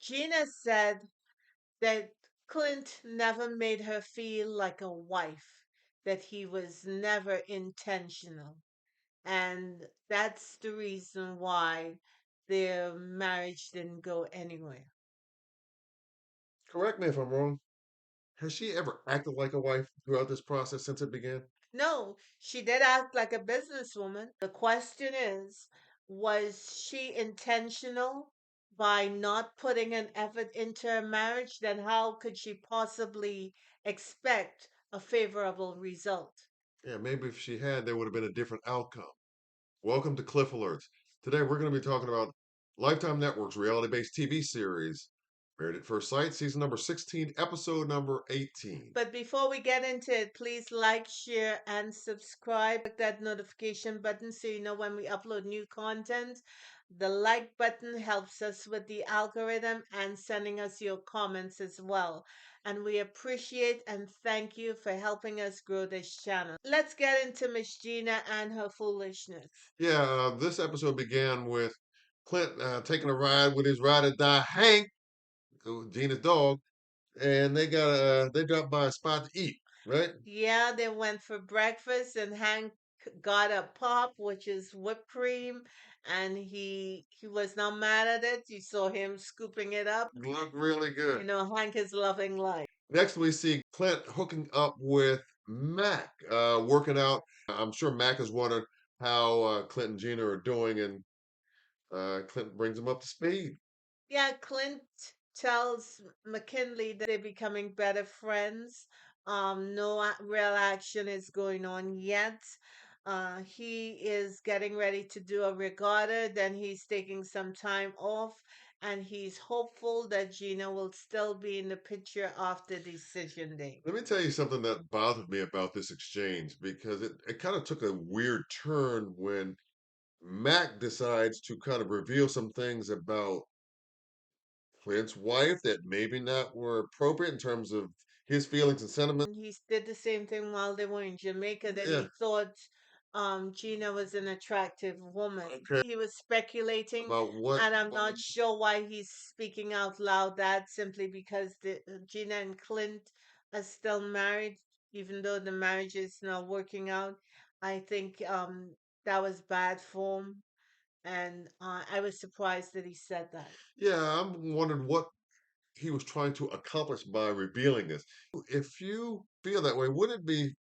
Gina said that Clint never made her feel like a wife, that he was never intentional. And that's the reason why their marriage didn't go anywhere. Correct me if I'm wrong. Has she ever acted like a wife throughout this process since it began? No, she did act like a businesswoman. The question is, was she intentional by not putting an effort into her marriage? Then how could she possibly expect a favorable result? Yeah, maybe if she had, there would have been a different outcome. Welcome to Cliff Alerts. Today we're going to be talking about Lifetime Network's reality-based TV series, Married at First Sight, season number 16, episode number 18. But before we get into it, please like, share, and subscribe. Click that notification button so you know when we upload new content. The like button helps us with the algorithm and sending us your comments as well. And we appreciate and thank you for helping us grow this channel. Let's get into Miss Gina and her foolishness. Yeah, this episode began with Clint taking a ride with his ride or die Hank, Gina's dog, and they dropped by a spot to eat, right? Yeah, they went for breakfast and Hank got a pop, which is whipped cream, and he was not mad at it. You saw him scooping it up. Looked really You good. know, Hank is loving life. Next, we see Clint hooking up with Mac, working out. I'm sure Mac is wondering how Clint and Gina are doing, and Clint brings him up to speed. Yeah, Clint tells McKinley that they're becoming better friends. No real action is going on yet. He is getting ready to do a regatta, then he's taking some time off, and he's hopeful that Gina will still be in the picture after decision day. Let me tell you something that bothered me about this exchange because it kind of took a weird turn when Mac decides to kind of reveal some things about Clint's wife that maybe not were appropriate in terms of his feelings and sentiments. He did the same thing while they were in Jamaica, that Yeah, he thought Gina was an attractive woman. okay. He was speculating, About what? and I'm not sure why he's speaking out loud that simply because Gina and Clint are still married, even though the marriage is not working out. I think that was bad form, and I was surprised that he said that. Yeah, I'm wondering what he was trying to accomplish by revealing this. If you feel that way, would it be,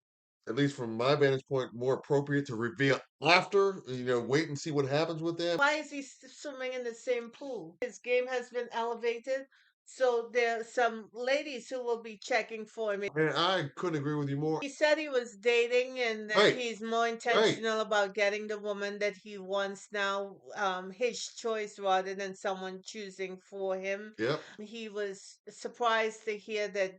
at least from my vantage point, more appropriate to reveal after? Wait and see what happens with that. Why is he swimming in the same pool? His game has been elevated, so there are some ladies who will be checking for him. And I couldn't agree with you more. He said he was dating and that Right, he's more right. intentional about getting the woman that he wants now, his choice rather than someone choosing for him. Yep. He was surprised to hear that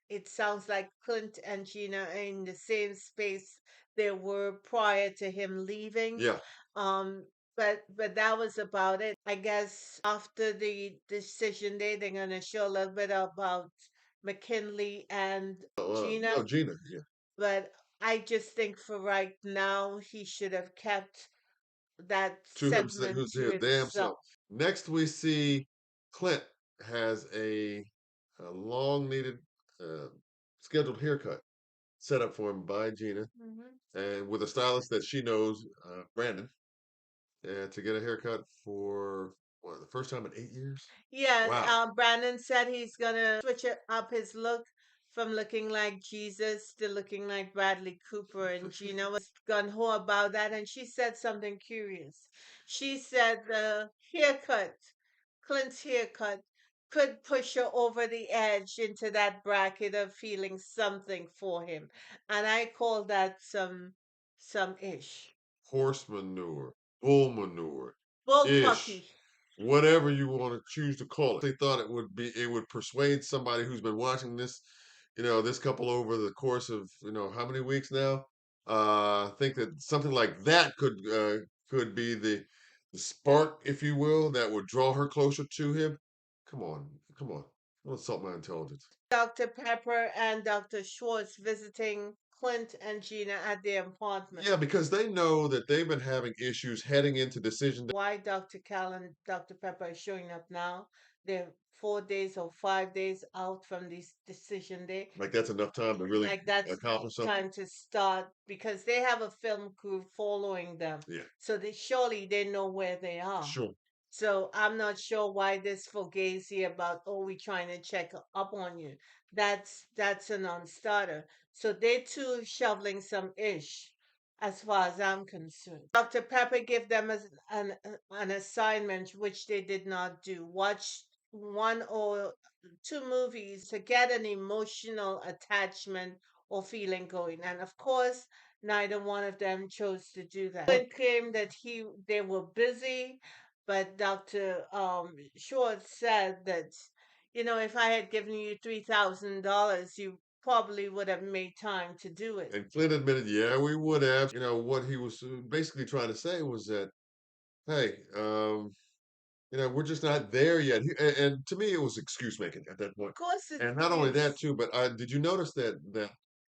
it sounds like Clint and Gina are in the same space they were prior to him leaving. Yeah. Um, but that was about it. I guess after the decision day, they're gonna show a little bit about McKinley and No, Gina. Gina. Yeah. But I just think for right now, he should have kept that To him, segment who's to his damn himself. self. Next, we see Clint has a long needed uh, scheduled haircut set up for him by Gina Mhm. and with a stylist that she knows, Brandon, and to get a haircut for what, the first time in 8 years? Yes, Wow. Brandon said he's gonna switch up his look from looking like Jesus to looking like Bradley Cooper. And Gina was gun ho about that, and she said something curious. She said the haircut, Clint's haircut, could push her over the edge into that bracket of feeling something for him, and I call that some ish Horse manure, bull manure, ish, bullpucky. whatever you want to choose to call it. They thought it would persuade somebody who's been watching this couple over the course of, how many weeks now? Think that something like that could be the spark, if you will, that would draw her closer to him. Come on, come on. Don't insult my intelligence. Dr. Pepper and Dr. Schwartz visiting Clint and Gina at their apartment. Yeah, because they know that they've been having issues heading into decision day. Why Dr. Cal and Dr. Pepper are showing up now? They're 4 days or 5 days out from this decision day. Like that's enough time to really Like that's accomplish something. time to start because they have a film crew following them. Yeah, So they surely they know where they are. sure. So I'm not sure why this fugazi about oh we trying to check up on you. That's a non-starter. So they too shoveling some ish, as far as I'm concerned. Dr. Pepper gave them an assignment which they did not do. Watch one or two movies to get an emotional attachment or feeling going. And of course, neither one of them chose to do that. Clint claimed that they were busy, but Dr. Short said that, if I had given you $3,000, you probably would have made time to do it. And Clint admitted, yeah, we would have. What he was basically trying to say was that, hey, we're just not there yet. And to me, it was excuse making at that point. Of course it And not only that, is. too, but did you notice that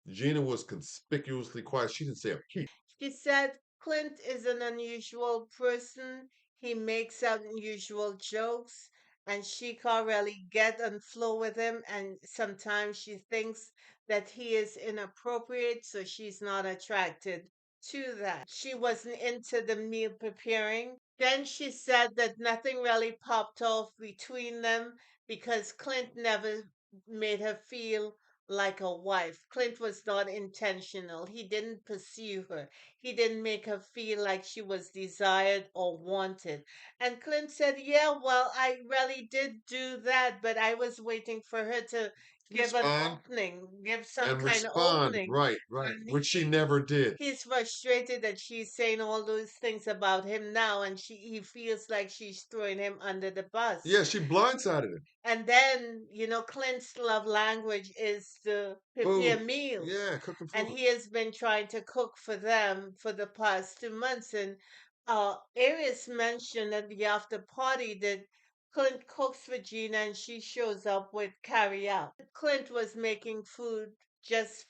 Gina was conspicuously quiet? She didn't say a peep. She said Clint is an unusual person. He makes unusual jokes, and she can't really get and flow with him. And sometimes she thinks that he is inappropriate, so she's not attracted to that. She wasn't into the meal preparing. Then she said that nothing really popped off between them because Clint never made her feel like a wife. Clint was not intentional. He didn't pursue her. He didn't make her feel like she was desired or wanted. And Clint said, yeah, well, I really did do that, but I was waiting for her to give an Respond opening, give some and kind of respond. opening. Right, right. And Which she never did. he's frustrated that she's saying all those things about him now, and he feels like she's throwing him under the bus. Yeah, she blindsided him. And then, Clint's love language is to prepare Food. meals. Yeah, cooking And food. he has been trying to cook for them for the past 2 months. And Arius mentioned at the after party that Clint cooks for Gina and she shows up with carry out. Clint was making food just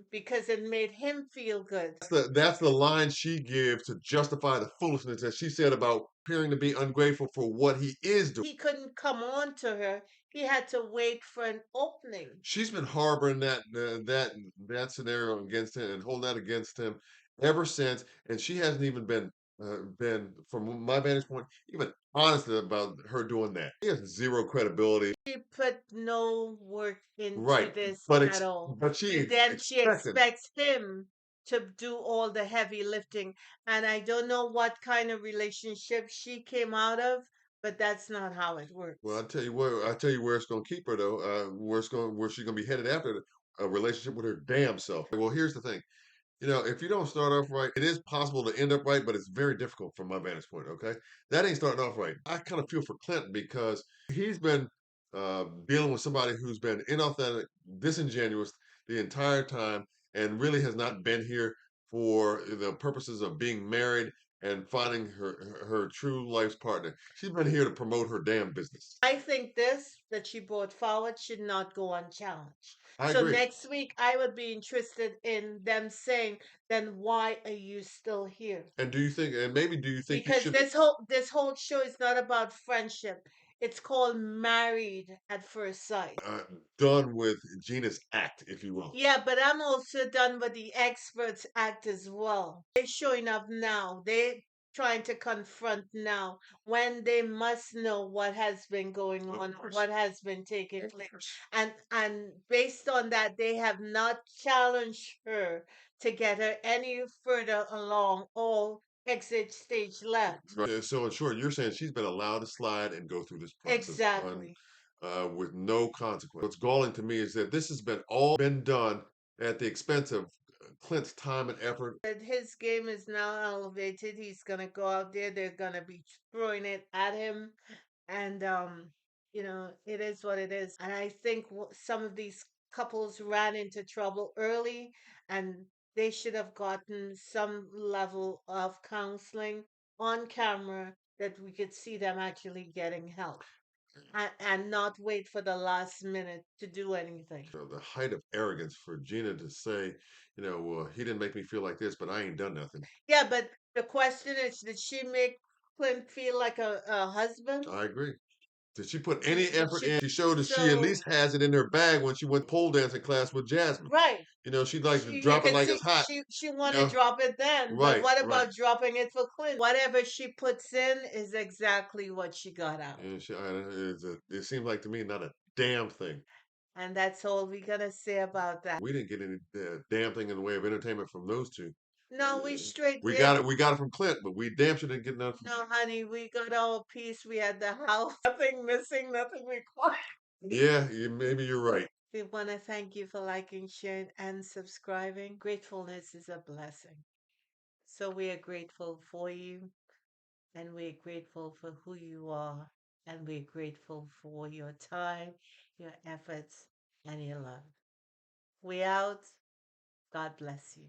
because it made him feel good. That's the line she gives to justify the foolishness that she said about appearing to be ungrateful for what he is doing. He couldn't come on to her. He had to wait for an opening. She's been harboring that scenario against him and holding that against him ever since, and she hasn't even been from my vantage point even honest about her doing that. He has zero credibility. She put no work into Right, this but at all. but she And then she expected. expects him to do all the heavy lifting. And I don't know what kind of relationship she came out of, but that's not how it Well, works. I tell you where it's going to keep her though. Where she's going to be headed after a relationship with her damn self. Well, here's the thing. If you don't start off right, it is possible to end up right, but it's very difficult from my vantage point. Okay, that ain't starting off right. I kind of feel for Clinton because he's been dealing with somebody who's been inauthentic, disingenuous the entire time, and really has not been here for the purposes of being married and finding her true life's partner. She's been here to promote her damn business. I think this that she brought forward should not go unchallenged. I So agree. next week, I would be interested in them saying, then why are you still here? And do you think, and maybe do you think he Because should this whole show is not about friendship. It's called Married at First Sight. uh, done with Gina's act, if you will? Yeah, but I'm also done with the experts act as well. They're showing up now. They're trying to confront now when they must know what has been going Of on, course. what has been taking Of place. course. And based on that, they have not challenged her to get her any further along or exit stage left. Right. So in short, you're saying she's been allowed to slide and go through this process Exactly. with no consequence. What's galling to me is that this has been all been done at the expense of Clint's time and effort. That his game is now elevated. He's gonna go out there. They're gonna be throwing it at him, and it is what it is. And I think some of these couples ran into trouble early, and they should have gotten some level of counseling on camera that we could see them actually getting help, and not wait for the last minute to do anything. The height of arrogance for Gina to say, well, he didn't make me feel like this, but I ain't done nothing. Yeah, but the question is, did she make Clint feel like a husband? I agree. Did she put any She effort she in? She showed that she at so least has it in her bag when she went pole dancing class with Jasmine. right. You know, she'd like to She you drop it can like see it's hot. she You want to know, drop it then, but right, what right. about dropping it for Clint? Whatever she puts in is exactly what she got out. And it seemed like to me not a damn thing. And that's all we're gonna say about that. We didn't get any damn thing in the way of entertainment from those two. No, we straight We it. got it. We got it from Clint, but we damn sure didn't get nothing from. No, honey, we got our piece. We had the house. Nothing missing, nothing required. Yeah, maybe you're right. We want to thank you for liking, sharing, and subscribing. Gratefulness is a blessing. So we are grateful for you, and we're grateful for who you are, and we're grateful for your time, your efforts, and your love. We out. God bless you.